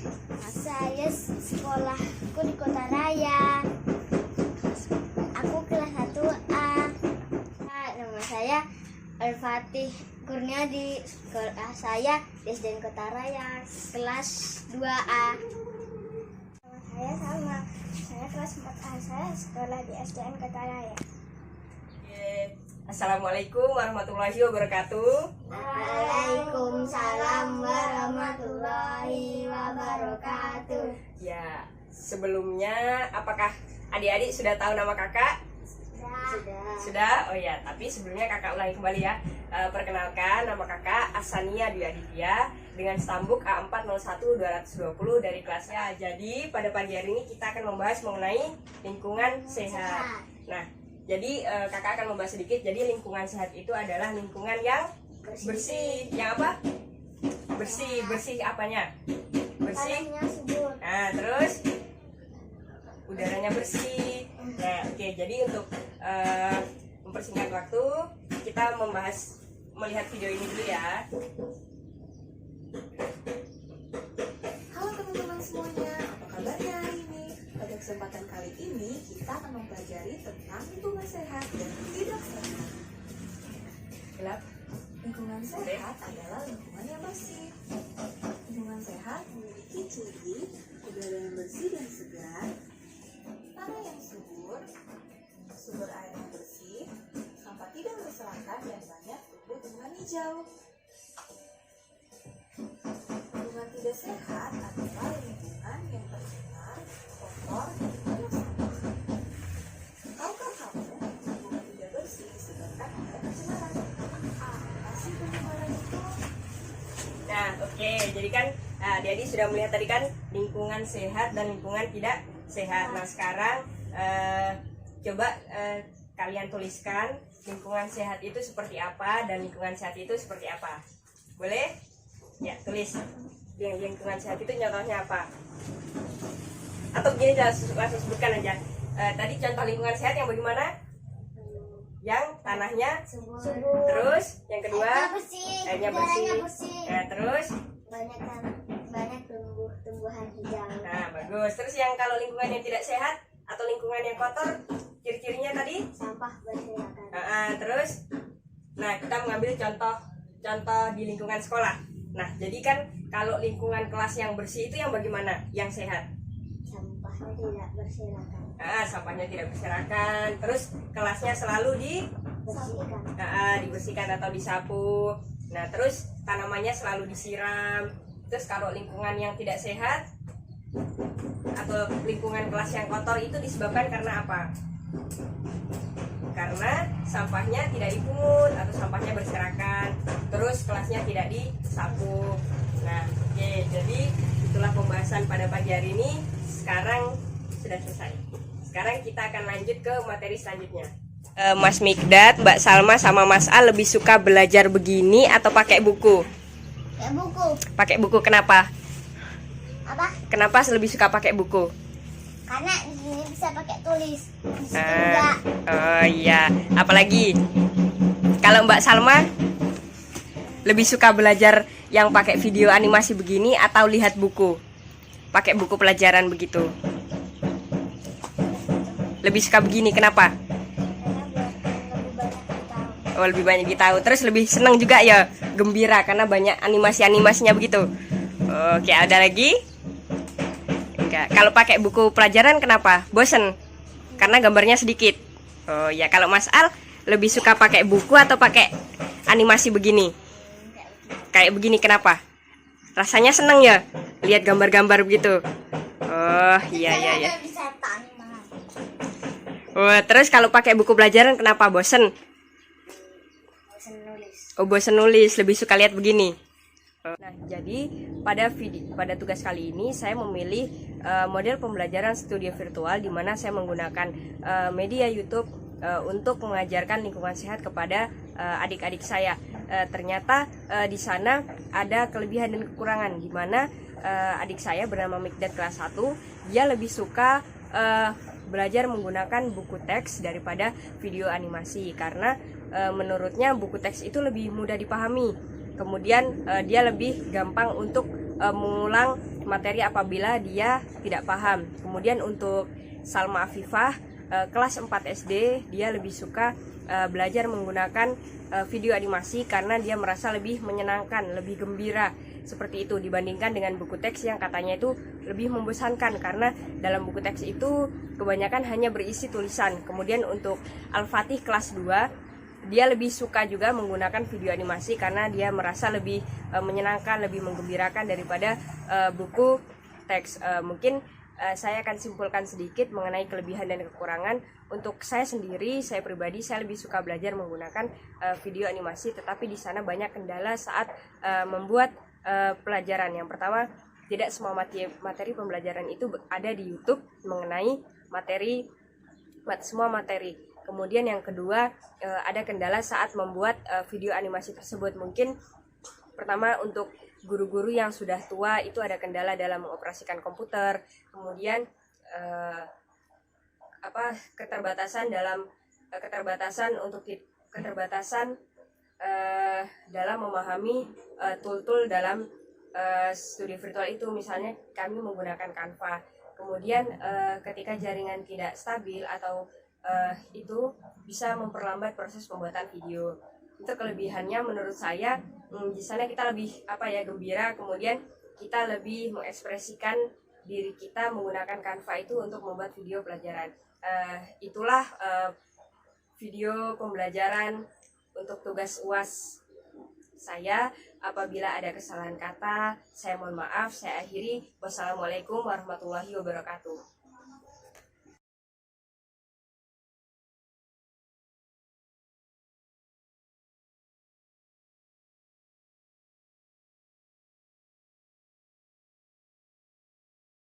Saya sekolahku di Kota Raya. Aku kelas 1A. Nama saya Al-Fatih Kurniadi. Sekolah saya di SDN Kota Raya kelas 2A. Nama saya sama. Saya kelas 4A. Saya sekolah di SDN Kota Raya. Assalamualaikum warahmatullahi wabarakatuh. Waalaikumsalam warahmatullahi wabarakatuh. Ya, sebelumnya apakah adik-adik sudah tahu nama kakak? Sudah? Oh ya, tapi sebelumnya kakak ulangi kembali ya. Perkenalkan, nama kakak Asania Dwi Aditya dengan stambuk A401220 dari kelasnya. Jadi pada pagi hari ini kita akan membahas mengenai lingkungan sehat. Nah, jadi kakak akan membahas sedikit. Jadi lingkungan sehat itu adalah lingkungan yang bersih. Yang apa? Bersih apanya? Bersih. Nah, terus udaranya bersih. Nah, oke. Jadi untuk mempersingkat waktu, kita melihat video ini dulu ya. Halo teman-teman semuanya, apa kabarnya hari ini? Pada kesempatan kali ini kita akan mempelajari tentang lingkungan sehat dan tidak sehat. Gelap. Lingkungan sehat adalah lingkungan yang bersih. Lingkungan sehat memiliki ciri udara yang bersih dan segar, tanah yang subur, sumber air yang bersih, sampah tidak berserakan dan banyak tumbuh-tumbuhan hijau. Lingkungan tidak sehat adalah lingkungan yang tercemar, kotor, dan penuh sampah. Tahukah kamu lingkungan tidak bersih disebabkan oleh pencemaran? Apa sih pencemaran itu? Nah, oke. Jadi kan adik-adik sudah melihat tadi kan lingkungan sehat dan lingkungan tidak sehat. Nah, sekarang coba kalian tuliskan lingkungan sehat itu seperti apa dan lingkungan sehat itu seperti apa. Boleh? Ya, tulis. Yang lingkungan sehat itu contohnya apa? Atau begini, langsung sebutkan aja. Tadi contoh lingkungan sehat yang bagaimana? Yang tanahnya terus yang kedua airnya bersih. Nah, terus banyak tumbuhan hijau. nah, bagus. Terus yang kalau lingkungan yang tidak sehat atau lingkungan yang kotor, ciri-cirinya tadi? Sampah berserakan. Terus nah, kita mengambil contoh di lingkungan sekolah. Nah, jadi kan kalau lingkungan kelas yang bersih itu yang bagaimana? Yang sehat? Sampahnya tidak berserakan. Sampahnya tidak berserakan. Terus kelasnya selalu dibersihkan atau disapu. Nah, terus tanamannya selalu disiram. Terus kalau lingkungan yang tidak sehat atau lingkungan kelas yang kotor itu disebabkan karena apa? Karena sampahnya tidak dipungut atau sampahnya berserakan, terus kelasnya tidak disapu. Nah, oke, jadi itulah pembahasan pada pagi hari ini. Sekarang sudah selesai. Sekarang kita akan lanjut ke materi selanjutnya. Mas Mikdad, Mbak Salma sama Mas Al lebih suka belajar begini atau pakai buku? Kayak buku. Pakai buku, kenapa? Apa? Kenapa lebih suka pakai buku? Karena di sini bisa pakai tulis. Di situ juga. Oh iya, apalagi kalau Mbak Salma lebih suka belajar yang pakai video animasi begini atau lihat buku, pakai buku pelajaran begitu? Lebih suka begini, kenapa? Karena lebih banyak tahu. Oh, lebih banyak tahu. Terus lebih senang juga ya, gembira karena banyak animasinya begitu. Oke, ada lagi? Enggak. Kalau pakai buku pelajaran kenapa? Bosen? Karena gambarnya sedikit. Oh ya, kalau Mas Al lebih suka pakai buku atau pakai animasi begini? Kayak begini, kenapa? Rasanya seneng ya lihat gambar-gambar begitu. Oh iya. Oh, terus kalau pakai buku pelajaran kenapa? Bosen? Oh, bosen nulis, lebih suka lihat begini. Nah, jadi pada tugas kali ini saya memilih model pembelajaran studio virtual di mana saya menggunakan media YouTube untuk mengajarkan lingkungan sehat kepada adik-adik saya. Ternyata di sana ada kelebihan dan kekurangan di mana adik saya bernama Mikdad kelas 1, dia lebih suka belajar menggunakan buku teks daripada video animasi karena menurutnya buku teks itu lebih mudah dipahami. Kemudian dia lebih gampang untuk mengulang materi apabila dia tidak paham. Kemudian untuk Salma Afifah kelas 4 SD, dia lebih suka belajar menggunakan video animasi karena dia merasa lebih menyenangkan, lebih gembira seperti itu dibandingkan dengan buku teks yang katanya itu lebih membosankan karena dalam buku teks itu kebanyakan hanya berisi tulisan. Kemudian untuk Al-Fatih kelas 2, dia lebih suka juga menggunakan video animasi karena dia merasa lebih menyenangkan, lebih menggembirakan daripada buku teks. Mungkin saya akan simpulkan sedikit mengenai kelebihan dan kekurangan. Untuk saya sendiri, saya pribadi, saya lebih suka belajar menggunakan video animasi, tetapi di sana banyak kendala saat membuat pelajaran. Yang pertama, tidak semua materi pembelajaran itu ada di YouTube mengenai semua materi. Kemudian yang kedua, ada kendala saat membuat video animasi tersebut. Mungkin pertama untuk guru-guru yang sudah tua itu ada kendala dalam mengoperasikan komputer. Kemudian keterbatasan dalam memahami tool-tool dalam studi virtual itu. Misalnya kami menggunakan Canva. Kemudian ketika jaringan tidak stabil atau itu bisa memperlambat proses pembuatan video. Itu kelebihannya menurut saya. Di sana kita lebih gembira, kemudian kita lebih mengekspresikan diri kita menggunakan Canva itu untuk membuat video pelajaran. Itulah video pembelajaran untuk tugas UAS saya. Apabila ada kesalahan kata, saya mohon maaf. Saya akhiri. Wassalamualaikum warahmatullahi wabarakatuh.